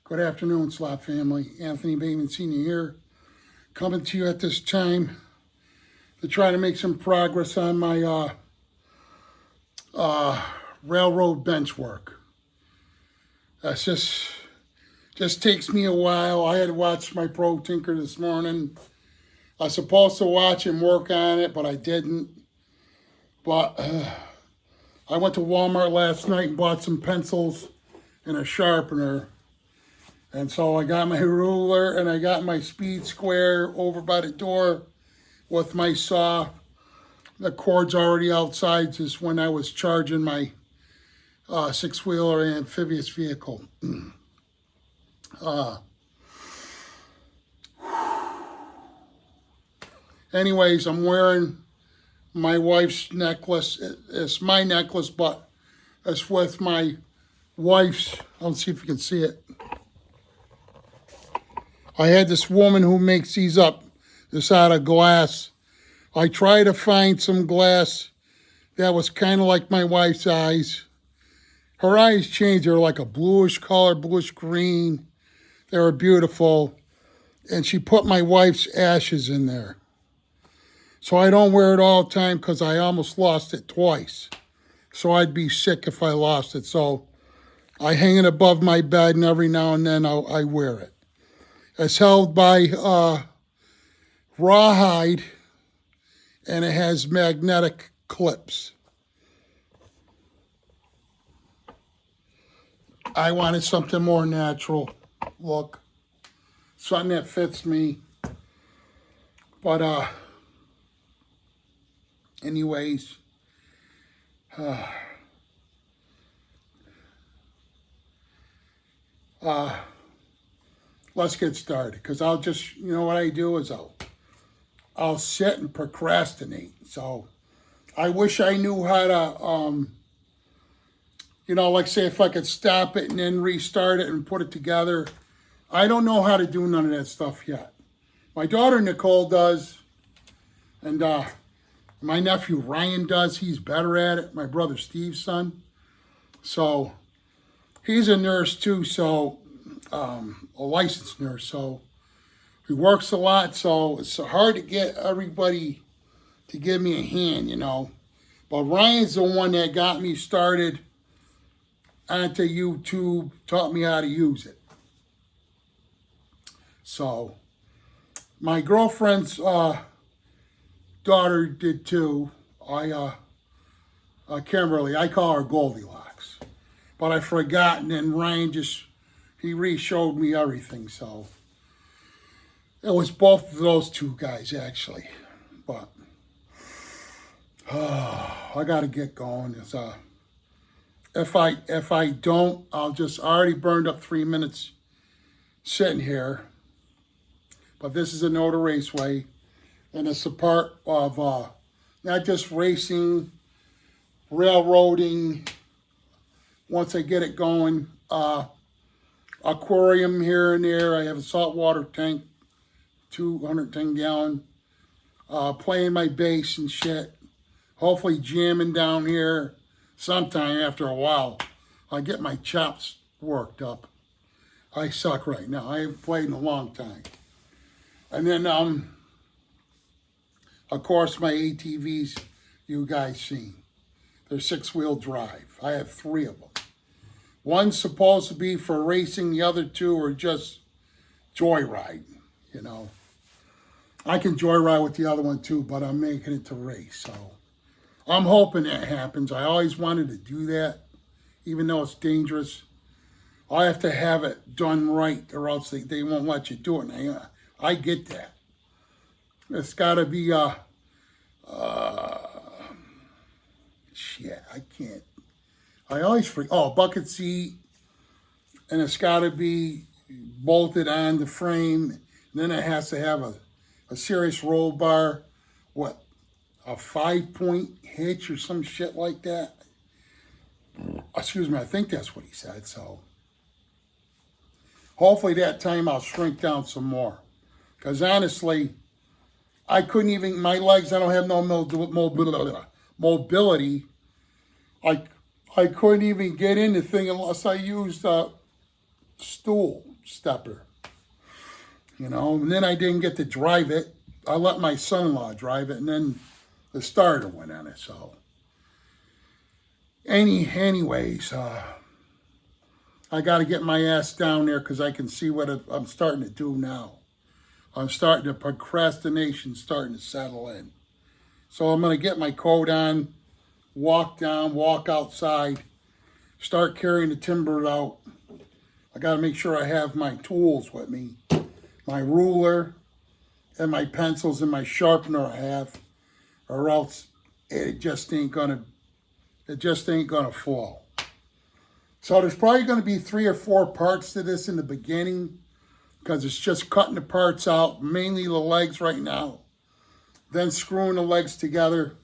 Good afternoon, Slot family. Anthony Bateman Sr. here, coming to you at this time to try to make some progress on my railroad bench work. That's just takes me a while. I had to watch my pro tinker this morning. I was supposed to watch him work on it, but I didn't. But I went to Walmart last night and bought some pencils and a sharpener. And so I got my ruler and I got my speed square over by the door with my saw. The cord's already outside just when I was charging my six-wheeler amphibious vehicle. Anyways, I'm wearing my wife's necklace. It's my necklace, but it's with my wife's. Let's see if you can see it. I had this woman who makes these up, this out of glass. I tried to find some glass that was kind of like my wife's eyes. Her eyes changed. They were like a bluish color, bluish green. They were beautiful. And she put my wife's ashes in there. So I don't wear it all the time because I almost lost it twice. So I'd be sick if I lost it. So I hang it above my bed, and every now and then I wear it. It's held by rawhide, and it has magnetic clips. I wanted something more natural look, something that fits me. But anyways, let's get started, because I'll just, you know what I do is I'll sit and procrastinate. So I wish I knew how to, like say if I could stop it and then restart it and put it together. I don't know how to do none of that stuff yet. My daughter Nicole does, and my nephew Ryan does. He's better at it. My brother Steve's son. So he's a nurse too, so a licensed nurse, so he works a lot, so it's hard to get everybody to give me a hand, But Ryan's the one that got me started onto YouTube, taught me how to use it. So my girlfriend's daughter did too. Kimberly, I call her Goldilocks, but I forgot, and then Ryan he re-showed me everything, so it was both of those two guys actually. But I gotta get going. If I don't, I already burned up 3 minutes sitting here. But this is a Noda Raceway, and it's a part of not just racing, railroading. Once I get it going, aquarium here and there. I have a saltwater tank, 210 gallon, playing my bass and shit. Hopefully jamming down here sometime after a while. I get my chops worked up. I suck right now. I haven't played in a long time. And then, of course, my ATVs you guys seen. They're 6-wheel drive. I have 3 of them. One's supposed to be for racing. The other 2 are just joyriding, I can joyride with the other one too, but I'm making it to race. So I'm hoping that happens. I always wanted to do that, even though it's dangerous. I have to have it done right, or else they won't let you do it. And I get that. It's got to be, shit, I can't. I always forget. Oh, bucket seat, and it's got to be bolted on the frame. And then it has to have a serious roll bar. What, a 5-point hitch or some shit like that? Excuse me, I think that's what he said. So hopefully that time I'll shrink down some more. Because honestly, I couldn't even, my legs, I don't have no mobility. I couldn't even get in the thing unless I used a stool. stepper. You know, and then I didn't get to drive it. I let my son-in-law drive it, and then the starter went on it. So, anyways, I got to get my ass down there because I can see what I'm starting to do now. I'm starting to procrastination starting to settle in. So I'm going to get my coat on, walk down, walk outside, start carrying the timber out. I got to make sure I have my tools with me, my ruler and my pencils and my sharpener I have, or else it just ain't gonna flow. So there's probably going to be 3 or 4 parts to this in the beginning because it's just cutting the parts out, mainly the legs right now, then screwing the legs together.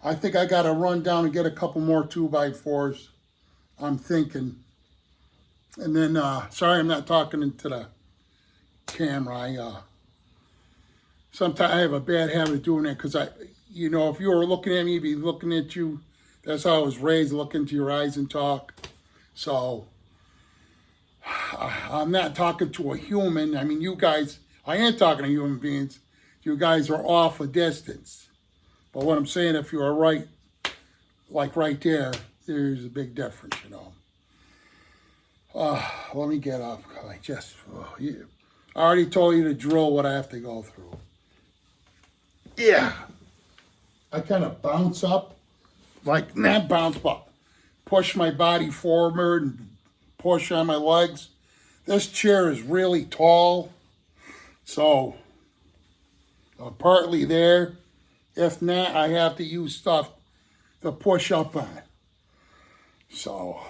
I think I got to run down and get a couple more 2x4s, I'm thinking. And then, sorry I'm not talking into the camera. Sometimes I have a bad habit of doing that because you know, if you were looking at me, I'd be looking at you. That's how I was raised, look into your eyes and talk. So I'm not talking to a human. I mean, you guys, I am talking to human beings. You guys are off a distance. But what I'm saying, if you are right, like right there, there's a big difference, you know. Let me get up. I already told you to drill what I have to go through. Yeah. I kind of bounce up. Like, not bounce, but push my body forward and push on my legs. This chair is really tall, so I'm partly there. If not, I have to use stuff to push up on. So,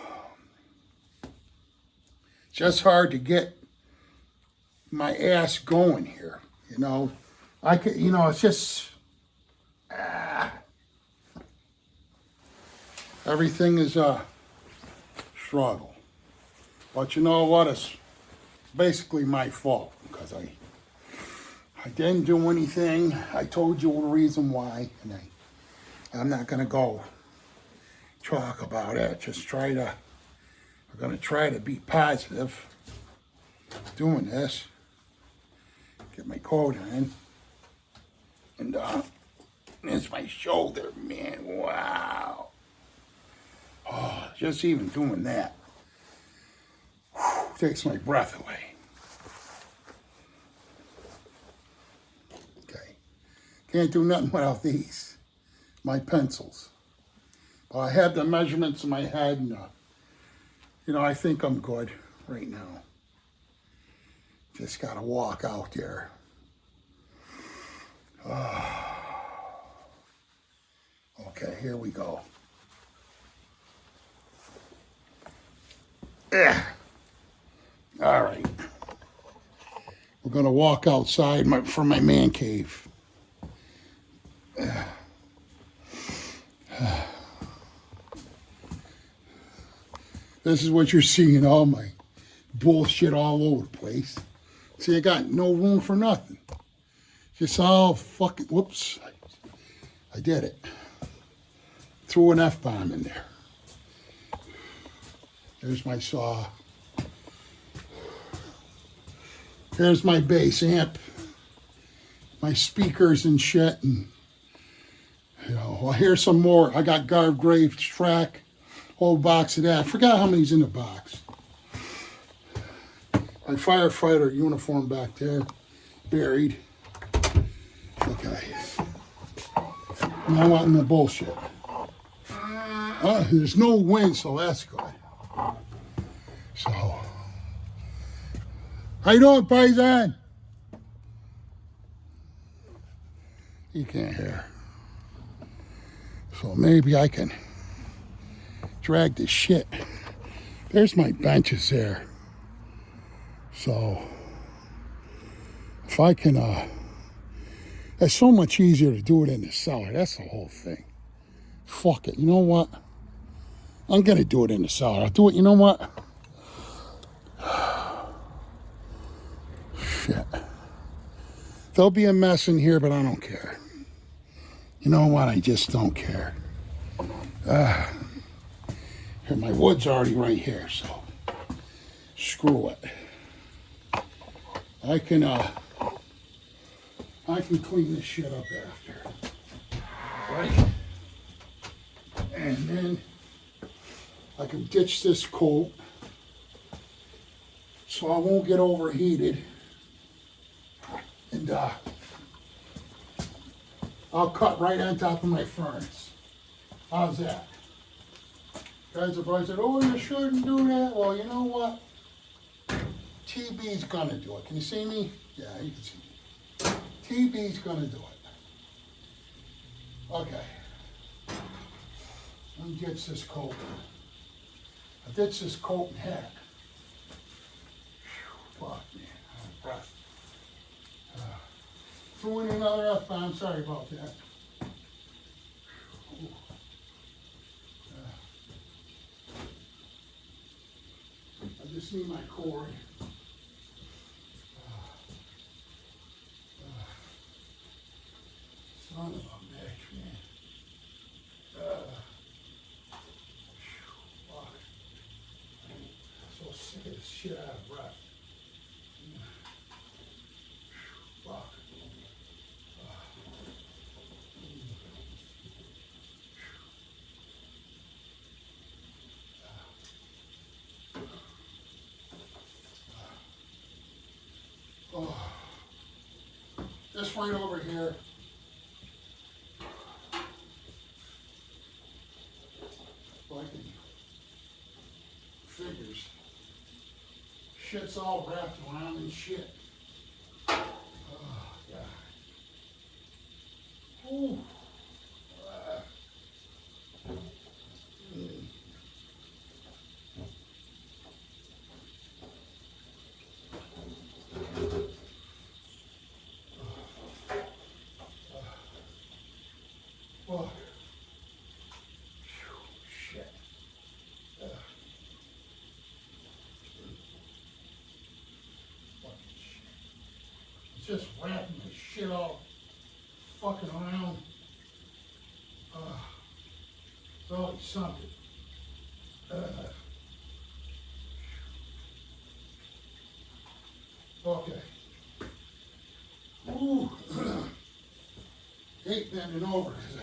just hard to get my ass going here, you know. I could, you know, it's just... Everything is a struggle. But you know what? It's basically my fault because I didn't do anything. I told you the reason why, and I'm not going to go talk about it. We're going to try to be positive doing this. Get my coat on. And there's my shoulder, man. Wow. Oh, just even doing that takes my breath away. Okay. Can't do nothing without these, my pencils. But I have the measurements in my head, and, you know, I think I'm good right now. Just got to walk out there. Okay, here we go. Yeah. All right. We're going to walk outside from my man cave. This is what you're seeing, all my bullshit all over the place. See, I got no room for nothing. Just all fucking, whoops. I did it. Threw an F-bomb in there. There's my saw. Here's my bass amp. My speakers and shit. And, you know, well, here's some more. I got Gargrave track. Whole box of that. I forgot how many's in the box. My firefighter uniform back there. Buried. Okay. Now I'm in the bullshit. There's no wind, so that's good. So, how you doing, Paisan? You can't hear. So maybe I can drag this shit. There's my benches there. So, if I can, it's so much easier to do it in the cellar. That's the whole thing. Fuck it. You know what? I'm going to do it in the cellar. I'll do it. You know what? Shit. There'll be a mess in here, but I don't care. You know what? I just don't care. Here, my wood's already right here, so screw it. I can clean this shit up after. Right? And then I can ditch this coat so I won't get overheated. And I'll cut right on top of my furnace. How's that? Guys have always said, oh, you shouldn't do that. Well, you know what? TB's gonna do it. Can you see me? Yeah, you can see me. TB's gonna do it. Okay. Let me ditch this coat. I ditched this coat and hat. Fuck, man. Breath. Threw in another F-bomb. Sorry about that. I just need my cord. Son of a bitch, man. Fuck. I'm so sick of this shit out of breath. Fuck. Oh. This right over here. Like figures. Shit's all wrapped around in shit. Oh, God. Ooh. Oh. Shit. Fucking shit. It's just wrapping the shit all fucking around. It's always something. Okay. Ooh. Hate bending over because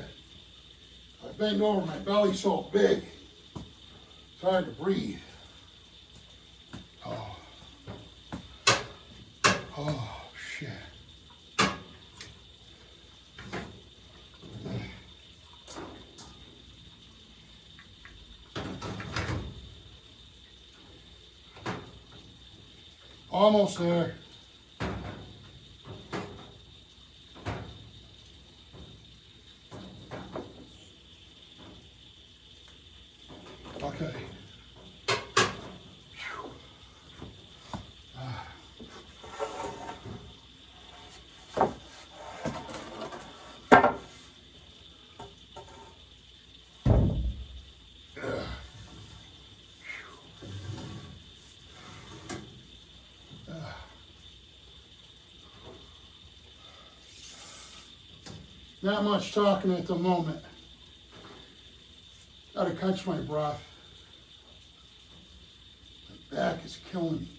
I bend over, my belly's so big. It's hard to breathe. Oh. Oh, shit. Almost there. Okay. Not much talking at the moment. Gotta catch my breath. My back is killing me.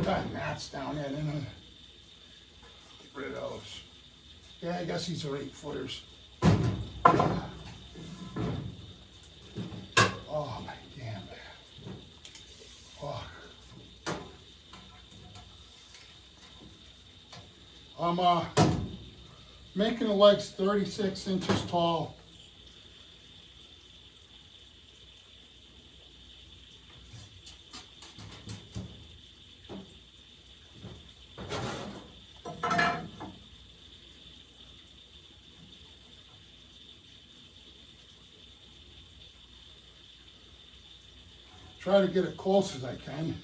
Got gnats down there, then get rid of those. Yeah, I guess these are 8-footers. Oh my I'm making the legs 36 inches tall. Try to get it close as I can.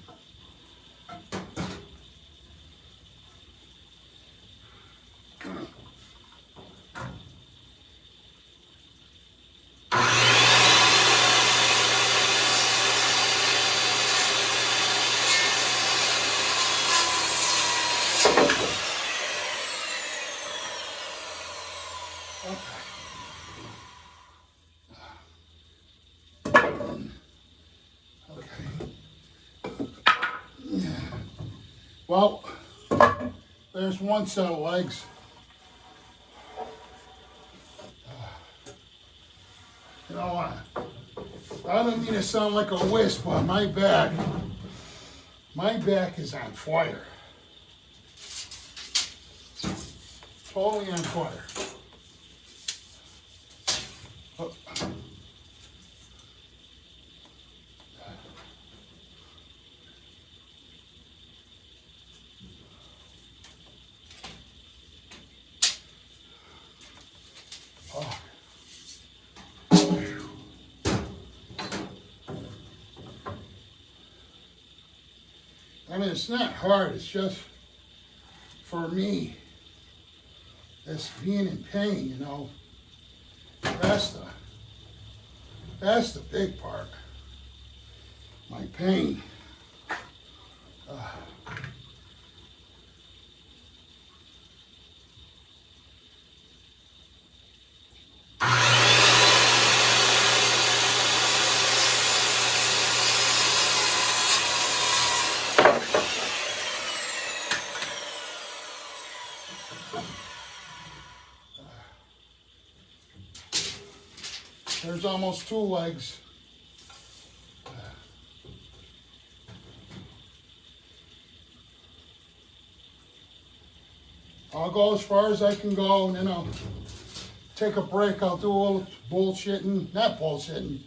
Well, there's one set of legs. You know what? I don't mean to sound like a wisp, but my back is on fire. Totally on fire. Oh. I mean, it's not hard, it's just, for me, it's being in pain, you know. That's the big part. My pain. There's almost 2 legs. I'll go as far as I can go, and then I'll take a break. I'll do a little bullshitting. Not bullshitting.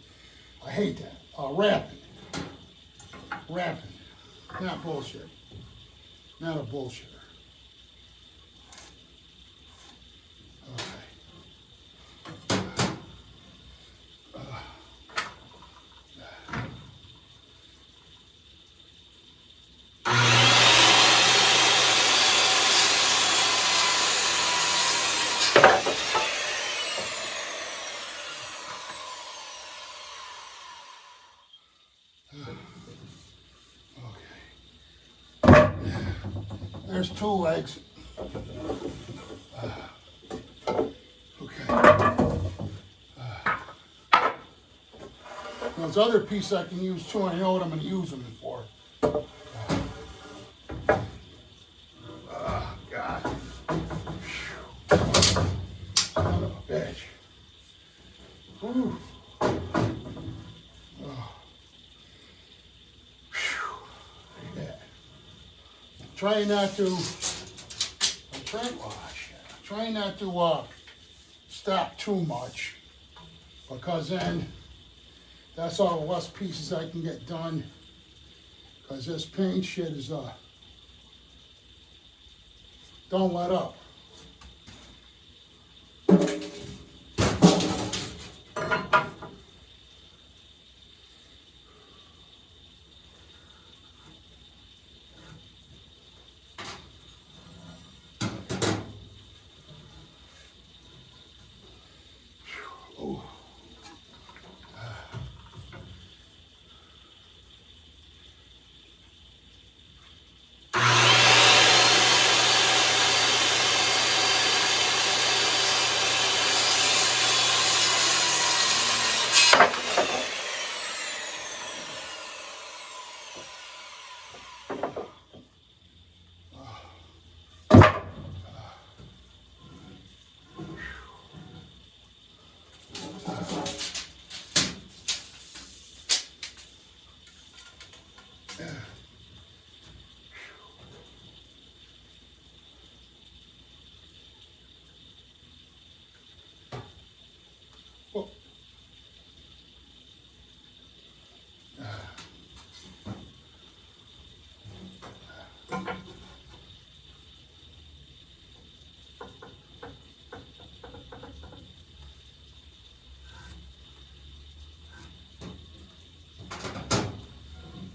I hate that. Rapping. Rapping. Not bullshit. Not a bullshitter. Okay. There's 2 legs. Okay. Those other pieces I can use too. I know what I'm going to use them for. Oh, God. Son of a bitch. Whew. Trying not to, trying not to stop too much, because then that's all the less pieces I can get done, because this paint shit is, don't let up.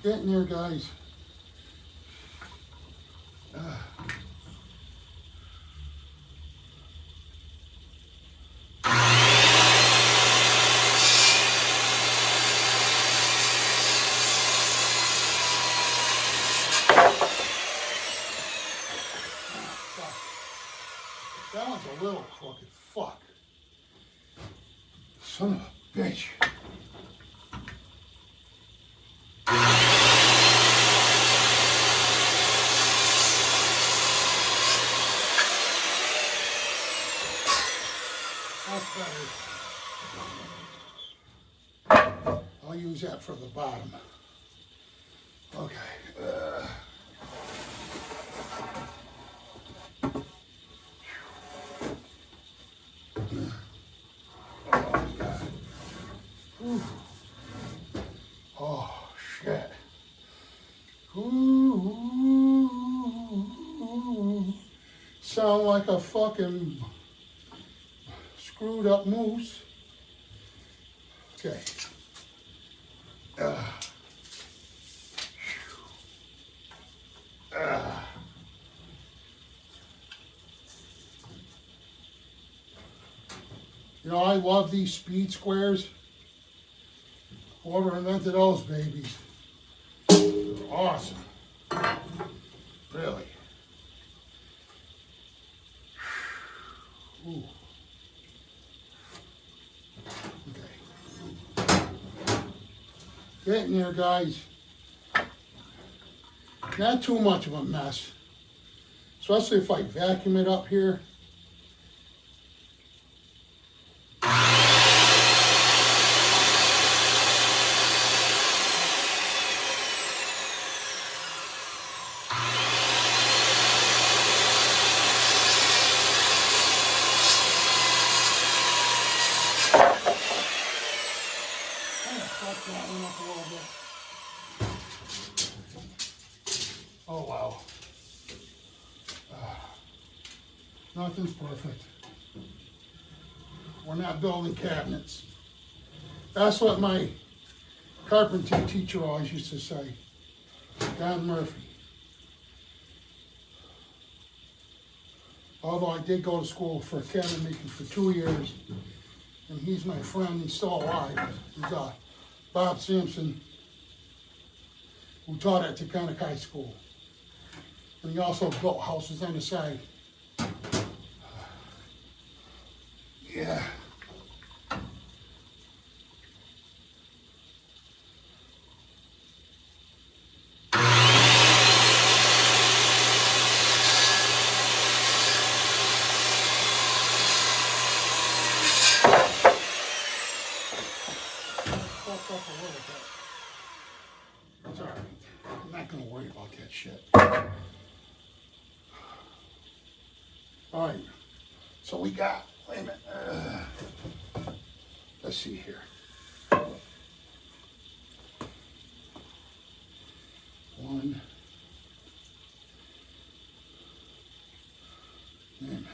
Get in there, guys. That one's a little crooked. Fuck. Son of a bitch. That's better. I'll use that for the bottom. Okay. Oh, God. Ooh. Oh, shit. Ooh. Sound like a fucking screwed up moose. Okay. You know, I love these speed squares. Whoever invented those babies. They're awesome. Really. Ooh. Okay. Get in there, guys. Not too much of a mess. Especially if I vacuum it up here. That one up a little bit. Oh wow. Nothing's perfect. We're not building cabinets. That's what my carpentry teacher always used to say. Don Murphy. Although I did go to school for cabinet making for 2 years, and he's my friend, he's still alive. He's Bob Sampson, who taught at Taconic High School. And he also built houses on the side. Yeah. Up a little bit. It's all right. I'm not going to worry about that shit. All right. So we got, wait a minute. Let's see here. One. Wait a minute.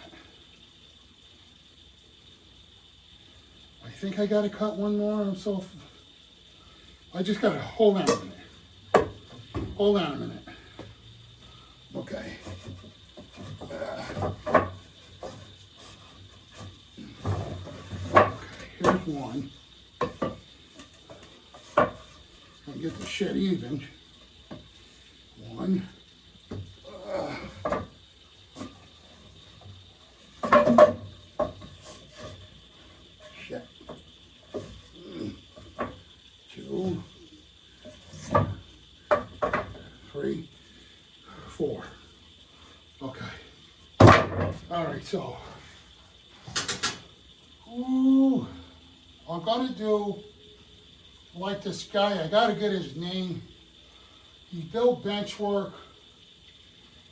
I think I got to cut one more. I'm so... I just gotta hold on a minute. Hold on a minute. Okay. Okay, here's one. I'll get the shit even. One. Shit. 2, 3, 4. Okay. All right, so. Ooh, I'm gonna do like this guy. I gotta get his name. He built benchwork,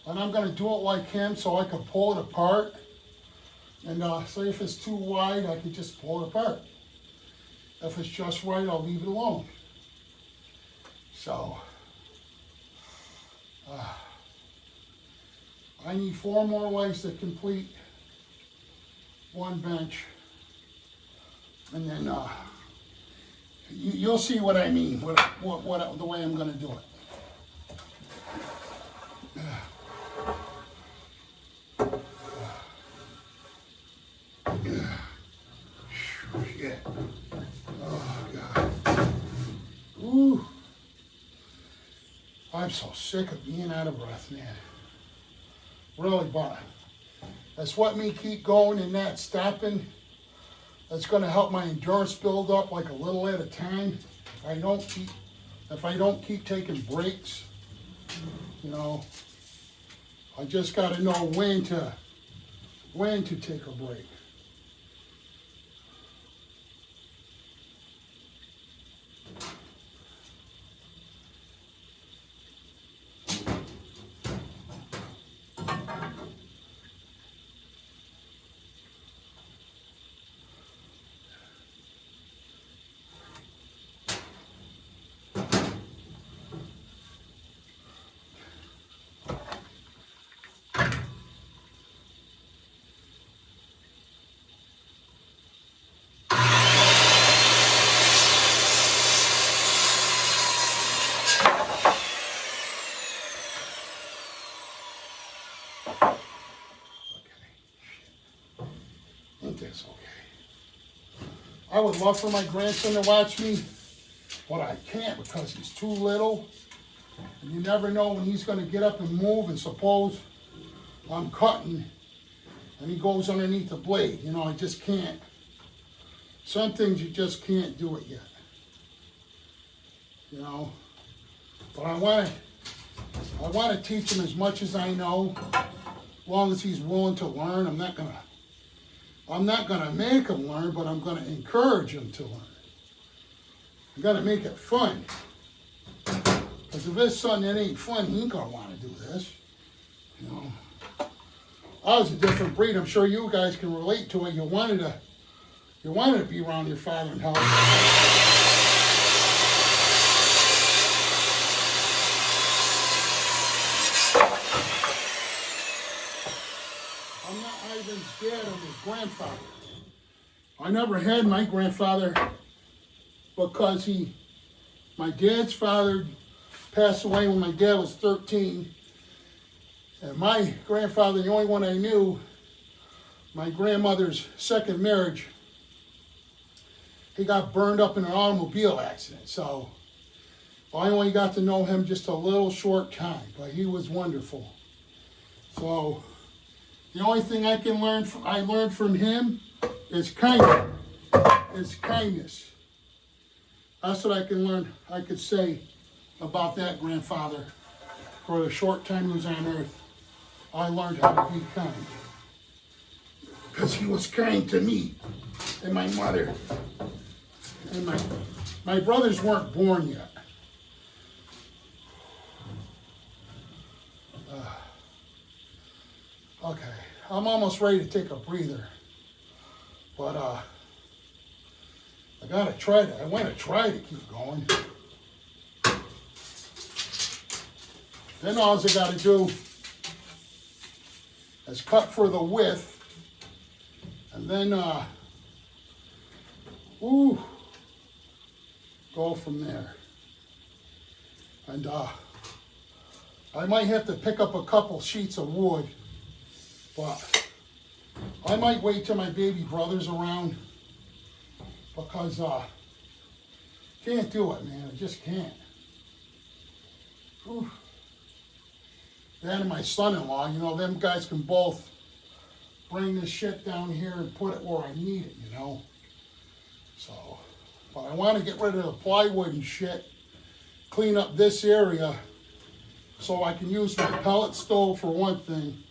and I'm gonna do it like him so I can pull it apart. And say if it's too wide, I can just pull it apart. If it's just right, I'll leave it alone. So, I need 4 more legs to complete one bench. And then You'll see what I mean, what the way I'm going to do it. Yeah. Oh, God. Ooh. I'm so sick of being out of breath, man. Really, but that's what me keep going and not stopping. That's going to help my endurance build up like a little at a time. If I don't keep taking breaks, you know, I just got to know when to take a break. That's okay. I would love for my grandson to watch me, but I can't because he's too little. And you never know when he's going to get up and move, and suppose I'm cutting and he goes underneath the blade. You know, I just can't. Some things you just can't do it yet. You know, but I want to teach him as much as I know, as long as he's willing to learn. I'm not gonna make him learn, but I'm gonna encourage him to learn. I gotta make it fun. Because if it's something that ain't fun, he ain't gonna want to do this. You know, I was a different breed. I'm sure you guys can relate to it. You wanted to be around your father and help. I'm not Ivan's dad, I'm his grandfather. I never had my grandfather because my dad's father passed away when my dad was 13. And my grandfather, the only one I knew, my grandmother's second marriage, he got burned up in an automobile accident. So I only got to know him just a little short time, but he was wonderful. So the only thing I learned from him is kindness. That's what I could say about that grandfather. For the short time he was on earth, I learned how to be kind. Because he was kind to me and my mother. And my brothers weren't born yet. Okay, I'm almost ready to take a breather. But I want to try to keep going. Then all I got to do is cut for the width, and then go from there. And I might have to pick up a couple sheets of wood, but I might wait till my baby brother's around, because can't do it, man. I just can't. Whew. That and my son-in-law, you know, them guys can both bring this shit down here and put it where I need it, you know. So, but I want to get rid of the plywood and shit, clean up this area so I can use my pellet stove for one thing,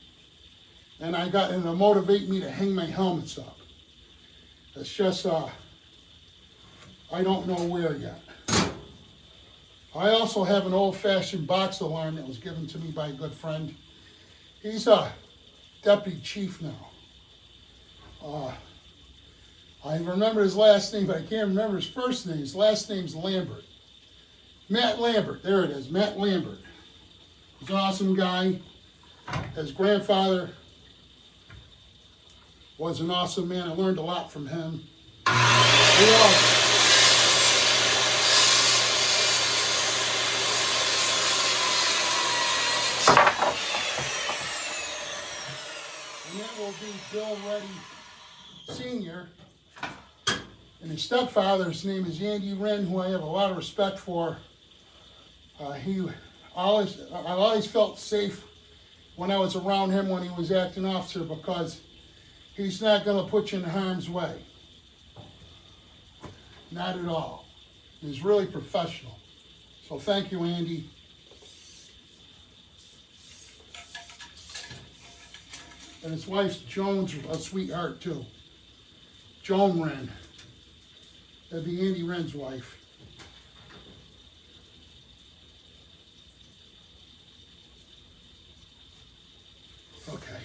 and it'll motivate me to hang my helmets up. It's just, I don't know where yet. I also have an old-fashioned box alarm that was given to me by a good friend. He's a deputy chief now. I remember his last name, but I can't remember his first name. His last name's Lambert. Matt Lambert, there it is, Matt Lambert. He's an awesome guy. His grandfather was an awesome man. I learned a lot from him. be Bill Reddy Sr., and his stepfather's name is Andy Wren, who I have a lot of respect for. I always felt safe when I was around him when he was acting officer, because he's not going to put you in harm's way. Not at all. He's really professional. So thank you, Andy. And his wife's Joan's a sweetheart too. Joan Wren. That'd be Andy Wren's wife. Okay.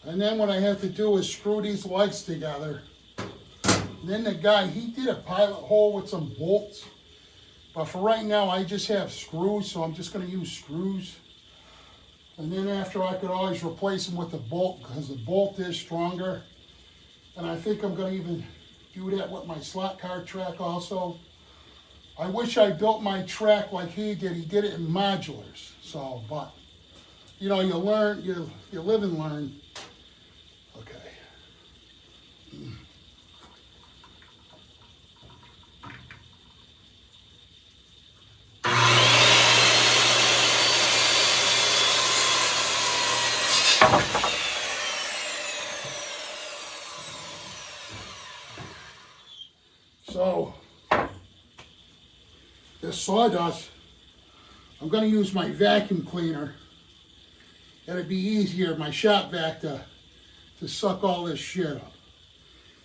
And then what I have to do is screw these legs together. And then the guy, he did a pilot hole with some bolts. But for right now, I just have screws, so I'm just going to use screws. And then after, I could always replace them with the bolt, because the bolt is stronger. And I think I'm going to even do that with my slot car track also. I wish I built my track like he did. He did it in modulars. So, but, you know, you learn, you live and learn. Okay. So, this sawdust, I'm going to use my vacuum cleaner. It'd be easier, my shop vac, to suck all this shit up.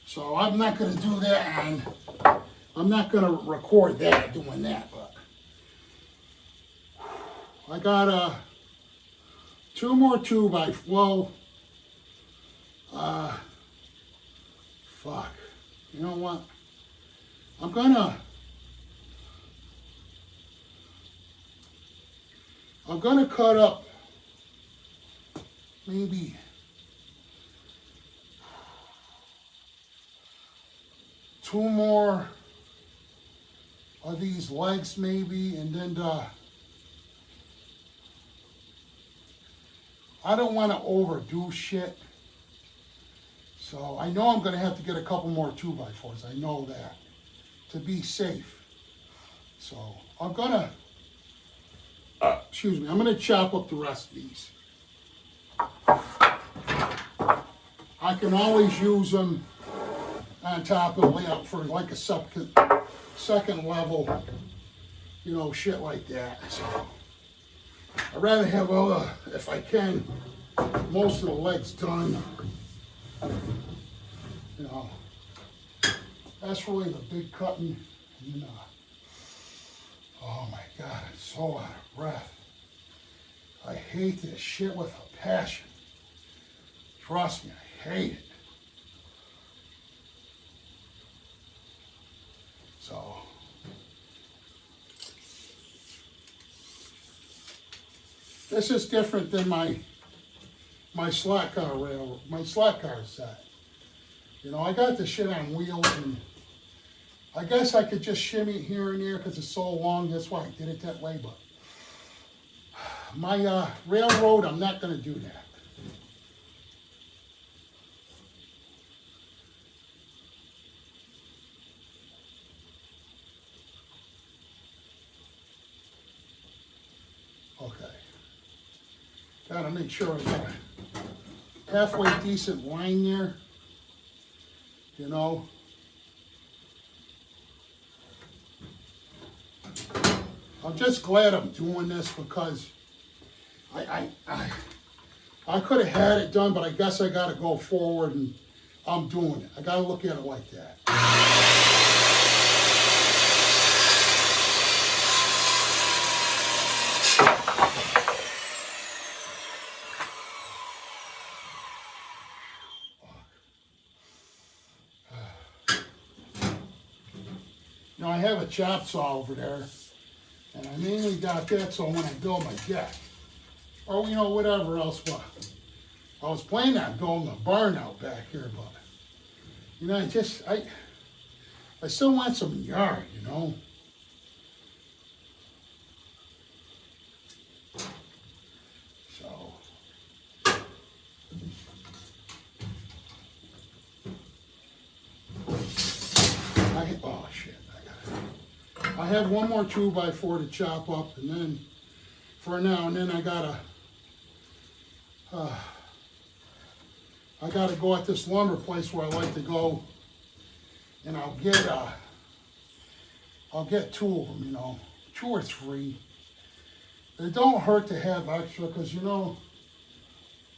So I'm not going to do that, and I'm not going to record that, doing that, but I got 2 more 2x, fuck, you know what? I'm gonna cut up maybe 2 more of these legs maybe, and then I don't want to overdo shit. So I know I'm gonna have to get a couple more 2x4s, I know that, to be safe. So I'm gonna, I'm gonna chop up the rest of these. I can always use them on top of the layout for like a second level, you know, shit like that. So I'd rather have if I can, most of the legs done. You know, that's really the big cutting. And, oh my God, I'm so out of breath. I hate this shit with a passion. Trust me, I hate it. So, this is different than my slot car rail, my slot car set. You know, I got the shit on wheels, and I guess I could just shimmy it here and there because it's so long. That's why I did it that way. But my railroad, I'm not going to do that. Okay. Got to make sure I got a halfway decent line there. You know. I'm just glad I'm doing this, because I could have had it done, but I guess I got to go forward, and I'm doing it. I got to look at it like that. You know, I have a chop saw over there, and I mainly got that so when I build my deck, or, you know, whatever else, but I was planning on building a barn out back here, but, you know, I still want some yard, you know. So oh shit, I have one more 2x4 to chop up, and then for now, and then I gotta go at this lumber place where I like to go, and I'll get two of them, you know, 2 or 3. It don't hurt to have extra, because you know,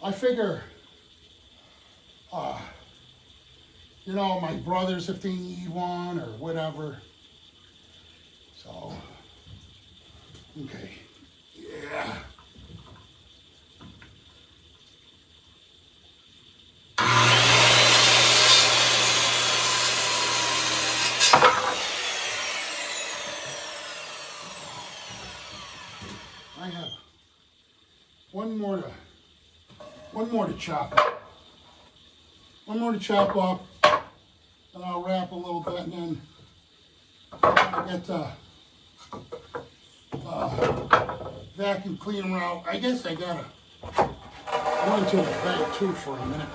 I figure, you know, my brothers, if they need one or whatever. So, okay, yeah. I have one more to chop up. One more to chop up, and I'll wrap a little bit, and then I'll get the vacuum cleaner out. I guess I gotta go into the bank too for a minute.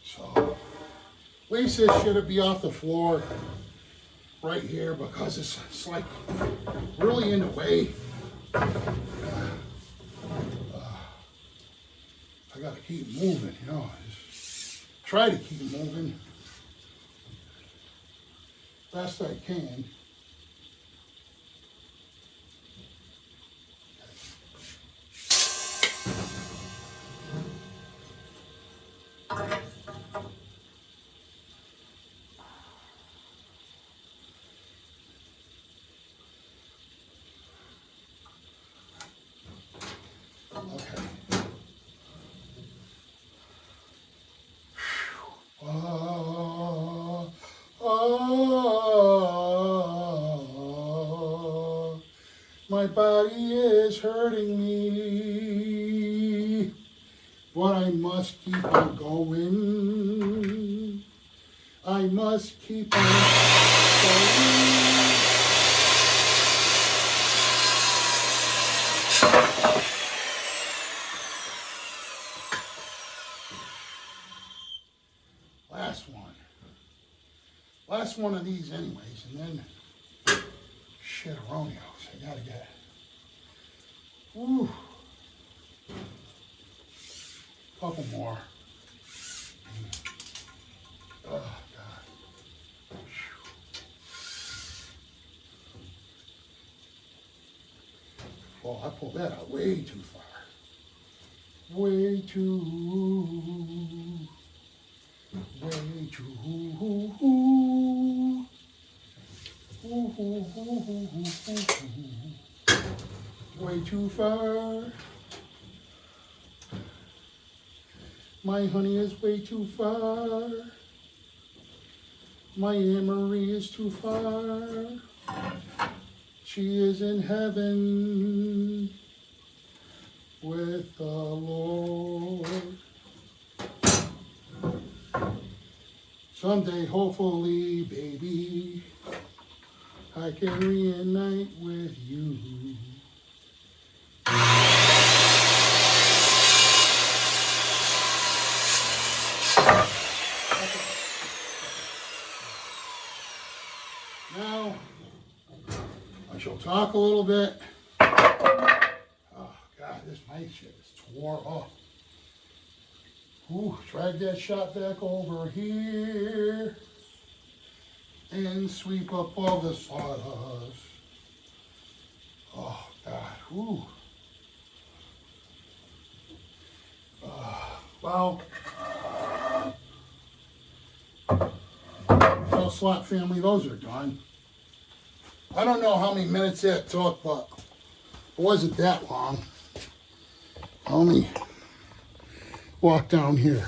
So, at least this should be off the floor right here, because it's like really in the way. I gotta keep moving, you know. Just try to keep moving best I can. Okay. My body is hurting me, but I must keep on going. I must keep on going. Last one of these anyways, and then shit-a-ronios. I gotta get, couple more. Oh, God. Well, I pulled that out way too far. Way too. Way too far. My honey is way too far. My Anne-Marie is too far. She is in heaven with the Lord. Someday, hopefully, baby, I can reunite with you. Now, I shall talk a little bit. Oh, God, this mic shit is tore up. Ooh, drag that shot back over here and sweep up all the sawdust. Oh, God. Ooh. Well, slot family, those are done. I don't know how many minutes that took, but it wasn't that long. Let me walk down here.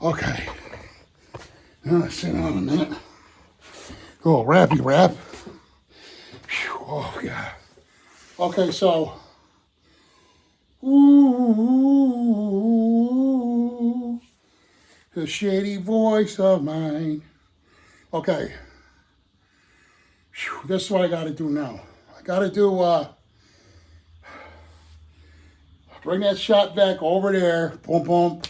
Okay. Now sit down a minute. A little rappy rap. Whew, oh, yeah. Okay, so. Ooh, the shady voice of mine. Okay. Whew, this is what I got to do now. I got to do, bring that shot vac over there. Boom, boom.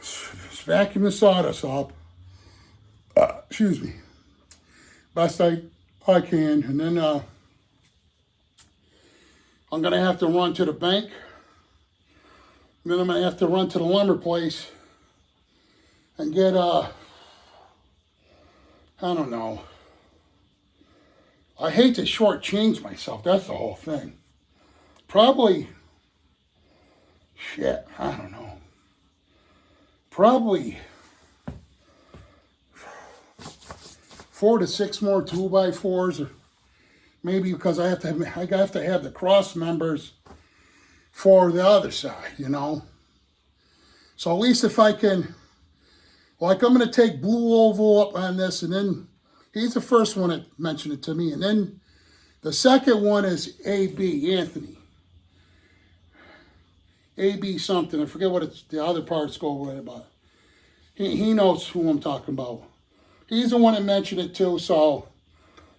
Just vacuum the sawdust up. Excuse me. Best I can. And then I'm going to have to run to the bank. And then I'm going to have to run to the lumber place and get, I don't know. I hate to shortchange myself. That's the whole thing. Probably, shit, I don't know. Probably 4 to 6 more 2x4s, or maybe because I have to have the cross members for the other side, you know. So at least if I can, like I'm going to take Blue Oval up on this, and then he's the first one that mentioned it to me, and then the second one is AB, Anthony. AB something, I forget what the other parts go with about. He knows who I'm talking about. He's the one that mentioned it too, so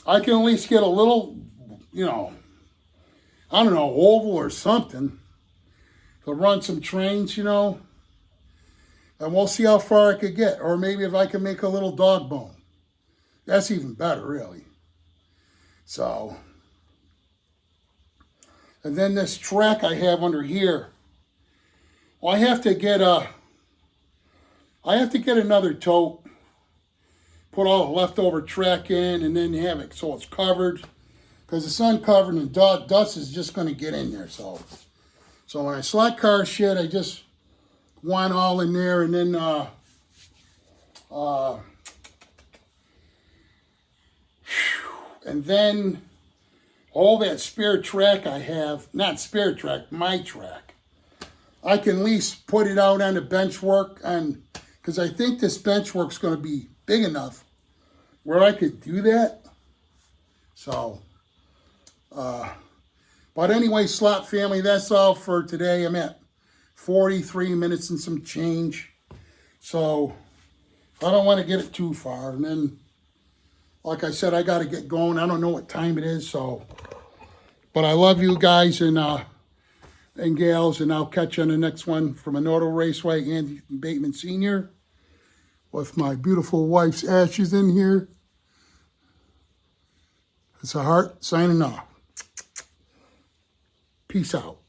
I can at least get a little, you know, I don't know, oval or something to run some trains, you know. And we'll see how far I could get. Or maybe if I can make a little dog bone. That's even better, really. So, and then this track I have under here. Well, I have to get another tote, put all the leftover track in, and then have it so it's covered. Because it's uncovered and dust is just going to get in there. So when I select car shit, I just want all in there, and then all that spare track I have, not spare track, my track, I can at least put it out on the benchwork, and because I think this benchwork's going to be big enough where I could do that. So, but anyway, Slop family, that's all for today. I'm at 43 minutes and some change. So I don't want to get it too far. And then, like I said, I got to get going. I don't know what time it is. So, but I love you guys and gals, and I'll catch you on the next one from Anorto Raceway, Andy Bateman Sr. with my beautiful wife's ashes in here. It's a heart signing off. Peace out.